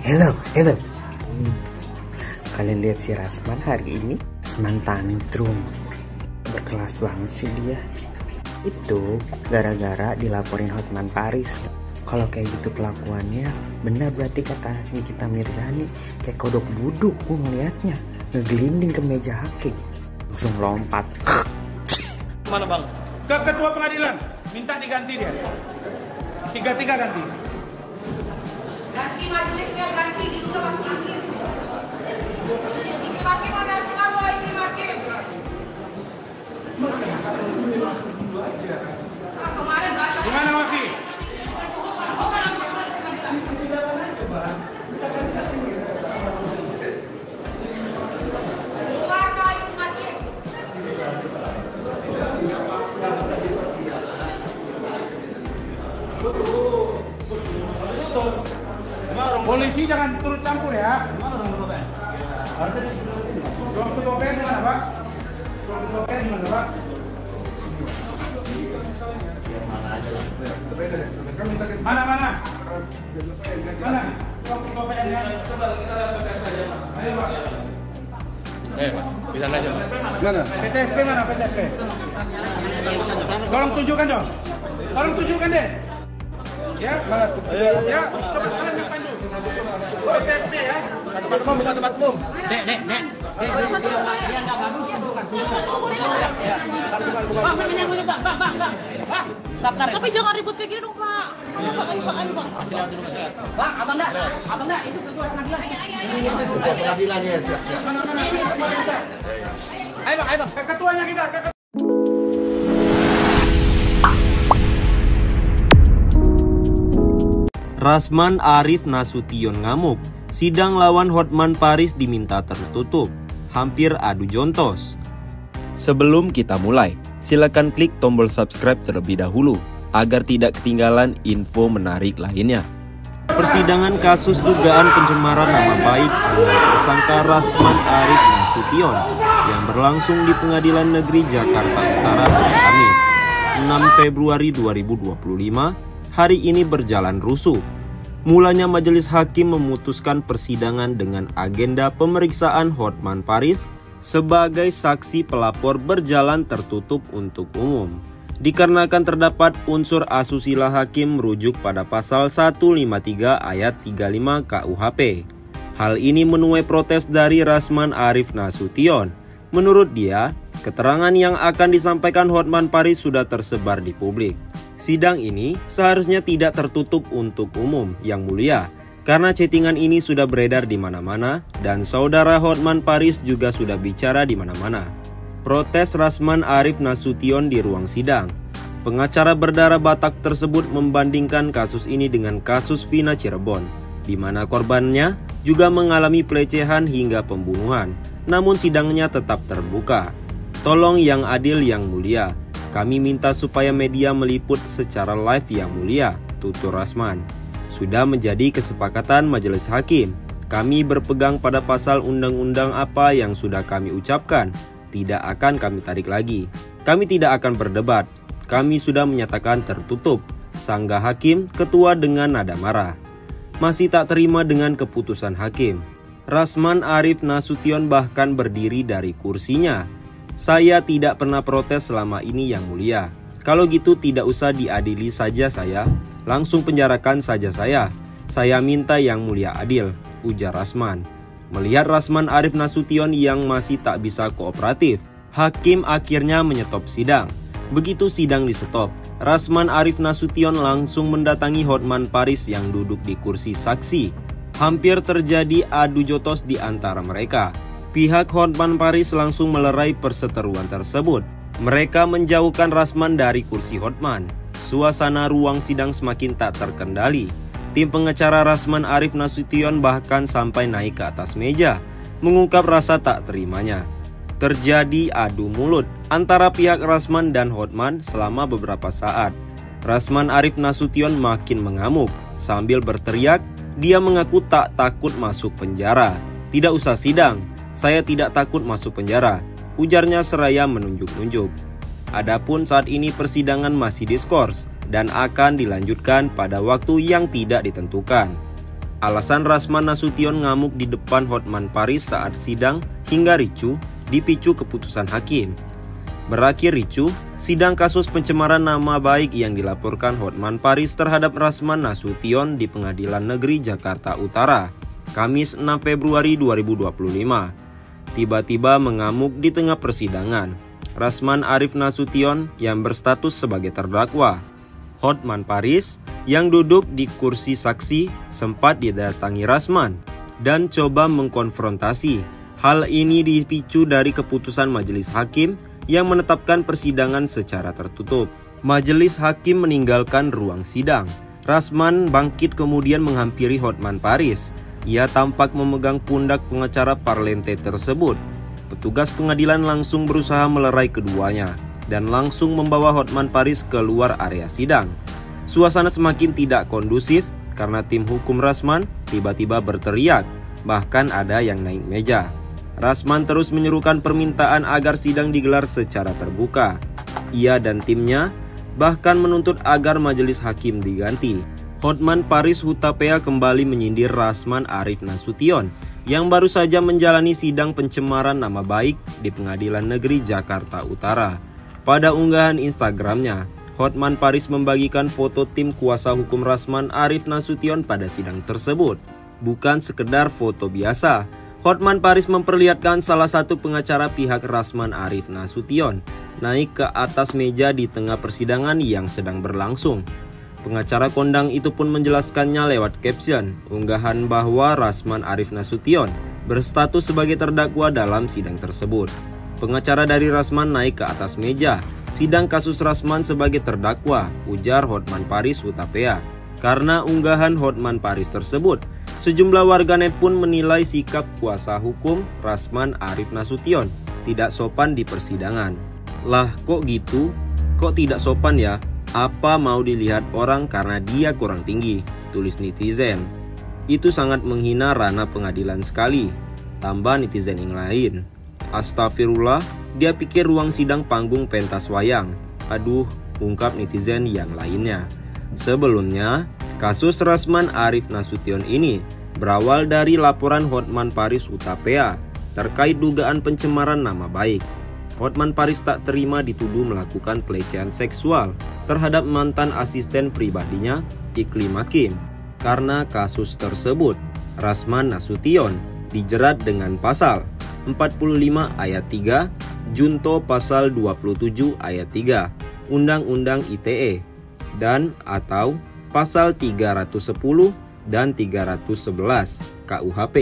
Hello. Kalian lihat si Rasman hari ini? Rasman tantrum. Berkelas banget sih dia. Itu gara-gara dilaporin Hotman Paris. Kalau kayak gitu kelakuannya, benar berarti kata Nikita Mirzani, kayak kodok buduk gue ngeliatnya. Ngegelinding ke meja hakim. Langsung lompat. Mana bang? Ke ketua pengadilan, minta diganti dia. Tiga ganti. Ganti majelisnya, ganti di juga masuk angin. Ini makin mana kalau ini makin. Kemarin Gimana Waki? Polisi jangan turut campur ya. Ruang ketua PN di mana, Pak? Ruang ketua PN di mana, Pak? Mana? Mana? Ruang ketua PN ya. Coba kita lihat PTSP aja, Pak. Ayo, Pak. Bisa aja. Mana? PTSP mana PTSP? Tolong tunjukkan dong. Tolong tunjukkan deh. Ya, mana? Ya, coba kalian yang panju. PTSP ya. Tempat umum. Dek. Dia enggak bagus tunjukkan. Bang. tapi jangan ribut kayak gini dong, Pak. Pak. Bang, abang dah, itu ketua pengadilan. Pengadilan ya, siap. Ayo bang, ketuanya kita. Rasman Arif Nasution ngamuk. Sidang lawan Hotman Paris diminta tertutup. Hampir adu jontos. Sebelum kita mulai, silakan klik tombol subscribe terlebih dahulu agar tidak ketinggalan info menarik lainnya. Persidangan kasus dugaan pencemaran nama baik oleh tersangka Rasman Arif Nasution yang berlangsung di Pengadilan Negeri Jakarta Utara pada Kamis 6 Februari 2025 hari ini berjalan rusuh. Mulanya majelis hakim memutuskan persidangan dengan agenda pemeriksaan Hotman Paris sebagai saksi pelapor berjalan tertutup untuk umum. Dikarenakan terdapat unsur asusila hakim merujuk pada pasal 153 ayat 35 KUHP. Hal ini menuai protes dari Rasman Arif Nasution. Menurut dia, keterangan yang akan disampaikan Hotman Paris sudah tersebar di publik. Sidang ini seharusnya tidak tertutup untuk umum, Yang Mulia, karena chattingan ini sudah beredar di mana-mana dan saudara Hotman Paris juga sudah bicara di mana-mana. Protes Rasman Arif Nasution di ruang sidang. Pengacara berdarah Batak tersebut membandingkan kasus ini dengan kasus Vina Cirebon, di mana korbannya juga mengalami pelecehan hingga pembunuhan, namun sidangnya tetap terbuka. Tolong yang adil, Yang Mulia. Kami minta supaya media meliput secara live, Yang Mulia, tutur Rasman. Sudah menjadi kesepakatan majelis hakim. Kami berpegang pada pasal undang-undang apa yang sudah kami ucapkan. Tidak akan kami tarik lagi. Kami tidak akan berdebat. Kami sudah menyatakan tertutup. Sanggah hakim ketua dengan nada marah. Masih tak terima dengan keputusan hakim. Rasman Arif Nasution bahkan berdiri dari kursinya. Saya tidak pernah protes selama ini, Yang Mulia. Kalau gitu tidak usah diadili saja saya. Langsung penjarakan saja saya. Saya minta Yang Mulia adil, ujar Rasman. Melihat Rasman Arif Nasution yang masih tak bisa kooperatif, hakim akhirnya menyetop sidang. Begitu sidang disetop, Rasman Arif Nasution langsung mendatangi Hotman Paris yang duduk di kursi saksi. Hampir terjadi adu jotos di antara mereka. Pihak Hotman Paris langsung melerai perseteruan tersebut. Mereka menjauhkan Rasman dari kursi Hotman. Suasana ruang sidang semakin tak terkendali. Tim pengacara Rasman Arif Nasution bahkan sampai naik ke atas meja, mengungkap rasa tak terimanya. Terjadi adu mulut antara pihak Rasman dan Hotman selama beberapa saat. Rasman Arif Nasution makin mengamuk. Sambil berteriak, dia mengaku tak takut masuk penjara. Tidak usah sidang, saya tidak takut masuk penjara, ujarnya seraya menunjuk-nunjuk. Adapun saat ini persidangan masih diskors dan akan dilanjutkan pada waktu yang tidak ditentukan. Alasan Rasman Nasution ngamuk di depan Hotman Paris saat sidang hingga ricuh dipicu keputusan hakim. Berakhir ricuh, sidang kasus pencemaran nama baik yang dilaporkan Hotman Paris terhadap Rasman Nasution di Pengadilan Negeri Jakarta Utara, Kamis 6 Februari 2025. Tiba-tiba mengamuk di tengah persidangan. Rasman Arif Nasution yang berstatus sebagai terdakwa. Hotman Paris yang duduk di kursi saksi sempat didatangi Rasman dan coba mengkonfrontasi. Hal ini dipicu dari keputusan majelis hakim yang menetapkan persidangan secara tertutup. Majelis hakim meninggalkan ruang sidang. Rasman bangkit kemudian menghampiri Hotman Paris. Ia tampak memegang pundak pengacara Parlente tersebut. Petugas pengadilan langsung berusaha melerai keduanya dan langsung membawa Hotman Paris keluar area sidang. Suasana semakin tidak kondusif karena tim hukum Rasman tiba-tiba berteriak, bahkan ada yang naik meja. Rasman terus menyerukan permintaan agar sidang digelar secara terbuka. Ia dan timnya bahkan menuntut agar majelis hakim diganti. Hotman Paris Hutapea kembali menyindir Rasman Arif Nasution yang baru saja menjalani sidang pencemaran nama baik di Pengadilan Negeri Jakarta Utara. Pada unggahan Instagramnya, Hotman Paris membagikan foto tim kuasa hukum Rasman Arif Nasution pada sidang tersebut. Bukan sekedar foto biasa, Hotman Paris memperlihatkan salah satu pengacara pihak Rasman Arif Nasution naik ke atas meja di tengah persidangan yang sedang berlangsung. Pengacara kondang itu pun menjelaskannya lewat caption unggahan bahwa Rasman Arif Nasution berstatus sebagai terdakwa dalam sidang tersebut. Pengacara dari Rasman naik ke atas meja. Sidang kasus Rasman sebagai terdakwa, ujar Hotman Paris Hutapea. Karena unggahan Hotman Paris tersebut, sejumlah warganet pun menilai sikap kuasa hukum Rasman Arif Nasution tidak sopan di persidangan. Lah kok gitu? Kok tidak sopan ya? Apa mau dilihat orang karena dia kurang tinggi? Tulis netizen. Itu sangat menghina ranah pengadilan sekali. Tambah netizen yang lain. Astagfirullah, dia pikir ruang sidang panggung pentas wayang. Aduh, ungkap netizen yang lainnya. Sebelumnya, kasus Rasman Arif Nasution ini berawal dari laporan Hotman Paris Hutapea terkait dugaan pencemaran nama baik. Hotman Paris tak terima dituduh melakukan pelecehan seksual terhadap mantan asisten pribadinya, Iklim Hakim. Karena kasus tersebut, Rasman Nasution dijerat dengan pasal 45 ayat 3, junto pasal 27 ayat 3, Undang-Undang ITE, dan atau pasal 310 dan 311 KUHP